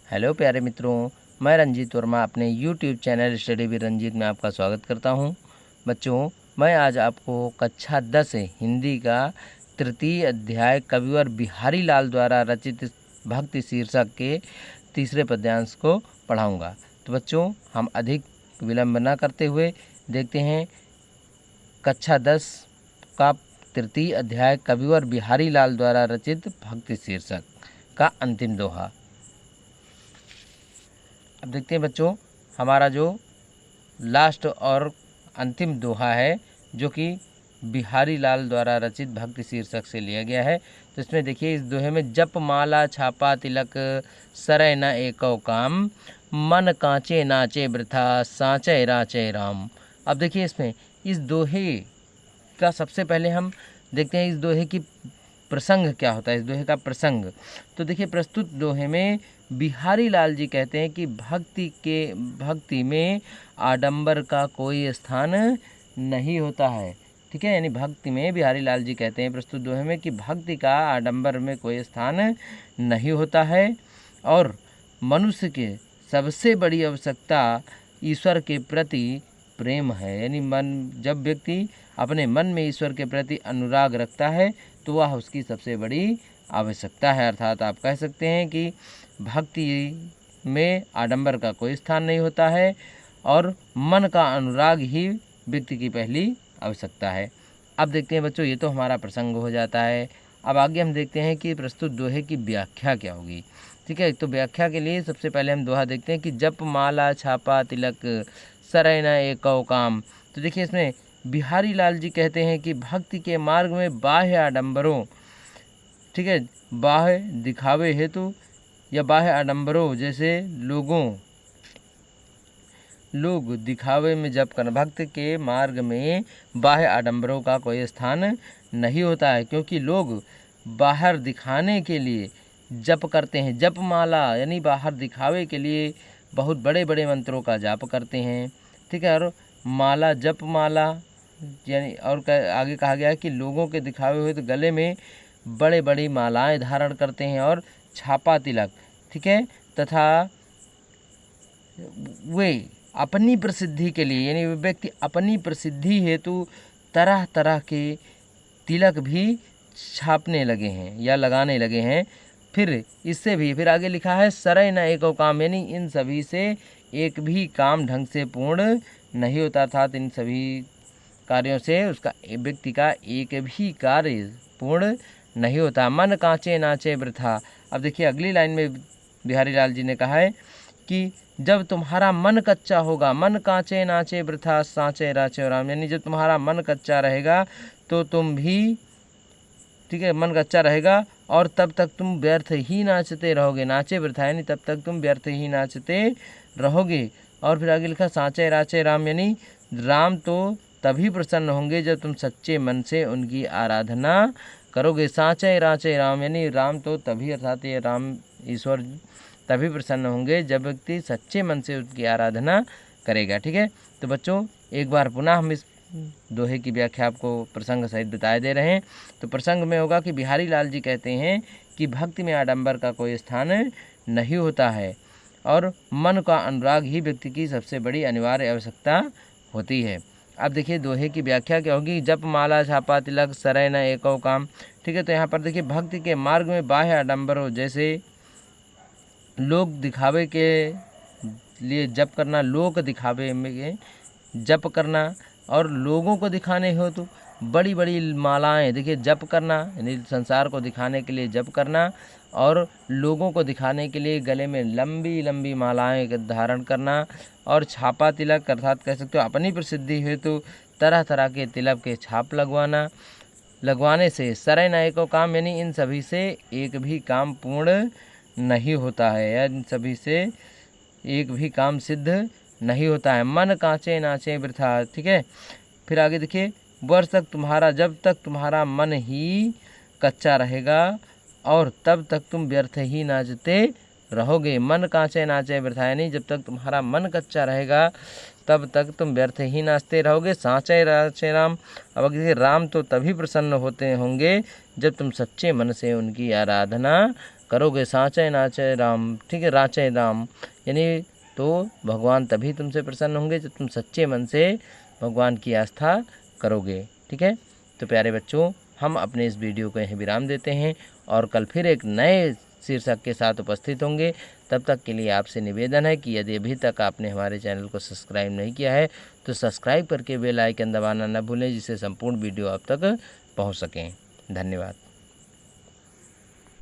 Hello प्यारे मित्रों, मैं रंजीत वर्मा अपने YouTube channel study with Ranjeet में आपका स्वागत करता हूं। बच्चों, मैं आज आपको कक्षा 10 हिंदी का तृतीय अध्याय कविवर बिहारी लाल द्वारा रचित भक्ति शीर्षक के तीसरे पद्यांश को पढ़ाऊंगा। तो बच्चों, हम अधिक विलंब न करते हुए देखते हैं कक्षा 10 का तृतीय अध्याय कविवर बिहारी लाल द्वारा रचित भक्ति शीर्षक का अंतिम दोहा। अब देखते हैं बच्चों, हमारा जो लास्ट और अंतिम दोहा है जो कि बिहारी लाल द्वारा रचित भक्ति शीर्षक से लिया गया है। तो इसमें देखिए, इस दोहे में जप माला छापा तिलक सरय न एको काम, मन कांचे नाचे वृथा सांचे राचे राम। अब देखिए, इसमें इस दोहे का सबसे पहले हम देखते हैं इस दोहे की प्रसंग क्या होता है, इस दोहे का प्रसंग। तो देखिए, प्रस्तुत दोहे में बिहारी लाल जी कहते हैं कि भक्ति में आडंबर का कोई स्थान नहीं होता है। ठीक है, यानी भक्ति में बिहारी लाल जी कहते हैं प्रस्तुत दोहे में कि भक्ति का आडंबर में कोई स्थान नहीं होता है और मनुष्य के सबसे बड़ी आवश्यकता ईश्वर के प्रति प्रेम है। यानी जब व्यक्ति अपने मन में ईश्वर के प्रति अनुराग रखता है तो वह उसकी सबसे बड़ी आवश्यकता है। अर्थात आप कह सकते हैं कि भक्ति में आडंबर का कोई स्थान नहीं होता है और मन का अनुराग ही व्यक्ति की पहली आवश्यकता है। अब देखते हैं बच्चों, ये तो हमारा प्रसंग हो जाता है। अब आगे हम देखते हैं कि प्रस्तुत दोहे की व्याख्या क्या होगी। ठीक है, तो व्याख्या के लिए सबसे पहले हम दोहा देखते हैं कि जप माला छापा तिलक सरय न एको काम। तो देखिए, इसमें बिहारी लाल जी कहते हैं कि भक्ति के मार्ग में बाह्य आडंबरों, ठीक है, बाह्य दिखावे हेतु या बाह्य आडंबरों जैसे लोग दिखावे में जप करना, भक्त के मार्ग में बाह्य आडंबरों का कोई स्थान नहीं होता है, क्योंकि लोग बाहर दिखाने के लिए जप करते हैं। जप माला यानी बाहर दिखावे के लिए बहुत बड़े बड़े मंत्रों का जाप करते हैं। ठीक है, और माला जप माला यानी और आगे कहा गया है कि लोगों के दिखावे हुए तो गले में बड़े बड़ी मालाएं धारण करते हैं और छापा तिलक, ठीक है, तथा वे अपनी प्रसिद्धि के लिए यानी वे व्यक्ति अपनी प्रसिद्धि हेतु तरह तरह के तिलक भी छापने लगे हैं या लगाने लगे हैं। फिर आगे लिखा है सरय न एको काम, यानी इन सभी से एक भी काम ढंग से पूर्ण नहीं होता, अर्थात इन सभी कार्यों से उसका व्यक्ति का एक भी कार्य पूर्ण नहीं होता। मन कांचे नाचे वृथा। अब देखिए, अगली लाइन में बिहारी लाल जी ने कहा है कि जब तुम्हारा मन कच्चा होगा, मन कांचे नाचे वृथा सांचे राचे राम, यानी जब तुम्हारा मन कच्चा रहेगा तो तुम भी, ठीक है, मन कच्चा रहेगा और तब तक तुम व्यर्थ ही नाचते रहोगे। नाचे वृथा यानी तब तक तुम व्यर्थ ही नाचते रहोगे। और फिर आगे लिखा सांचे राचे राम, यानी राम तो तभी प्रसन्न होंगे जब तुम सच्चे मन से उनकी आराधना करोगे। सांचे राचे राम, यानी राम तो तभी, अर्थात ये राम ईश्वर तभी प्रसन्न होंगे जब व्यक्ति सच्चे मन से उनकी आराधना करेगा। ठीक है, तो बच्चों, एक बार पुनः हम इस दोहे की व्याख्या आपको प्रसंग सहित बताए दे रहे हैं। तो प्रसंग में होगा कि बिहारी लाल जी कहते हैं कि भक्ति में आडंबर का कोई स्थान नहीं होता है और मन का अनुराग ही व्यक्ति की सबसे बड़ी अनिवार्य आवश्यकता होती है। अब देखिए, दोहे की व्याख्या क्या होगी। जप माला छापा तिलक सरय न एको काम। ठीक है, तो यहाँ पर देखिए, भक्ति के मार्ग में बाह्य आडंबरों जैसे लोग दिखावे के लिए जप करना, लोक दिखावे में जप करना और लोगों को दिखाने हो तो बड़ी बड़ी मालाएं, देखिए, जप करना यानी संसार को दिखाने के लिए जप करना और लोगों को दिखाने के लिए गले में लंबी लंबी मालाएं धारण करना और छापा तिलक, अर्थात कह सकते हो अपनी प्रसिद्धि हेतु तरह तरह के तिलक के छाप लगवाने से सरय न एको काम, यानी इन सभी से एक भी काम पूर्ण नहीं होता है या इन सभी से एक भी काम सिद्ध नहीं होता है। मन कांचे नाचे वृथा। ठीक है, फिर आगे देखिए, जब तक तुम्हारा मन ही कच्चा रहेगा और तब तक तुम व्यर्थ ही नाचते रहोगे। मन कांचे नाचे वृथा, यानी जब तक तुम्हारा मन कच्चा रहेगा तब तक तुम व्यर्थ ही नाचते रहोगे। सांचे राचे राम। अब देखिए, राम तो तभी प्रसन्न होते होंगे जब तुम सच्चे मन से उनकी आराधना करोगे साँचे नाचे राम, ठीक है, राचे राम, यानी तो भगवान तभी तुमसे प्रसन्न होंगे जब तुम सच्चे मन से भगवान की आस्था करोगे। ठीक है, तो प्यारे बच्चों, हम अपने इस वीडियो को यहीं विराम देते हैं और कल फिर एक नए शीर्षक के साथ उपस्थित होंगे। तब तक के लिए आपसे निवेदन है कि यदि अभी तक आपने हमारे चैनल को सब्सक्राइब नहीं किया है तो सब्सक्राइब करके बेल आइकन दबाना न भूलें, जिससे संपूर्ण वीडियो आप तक पहुंच सकें। धन्यवाद।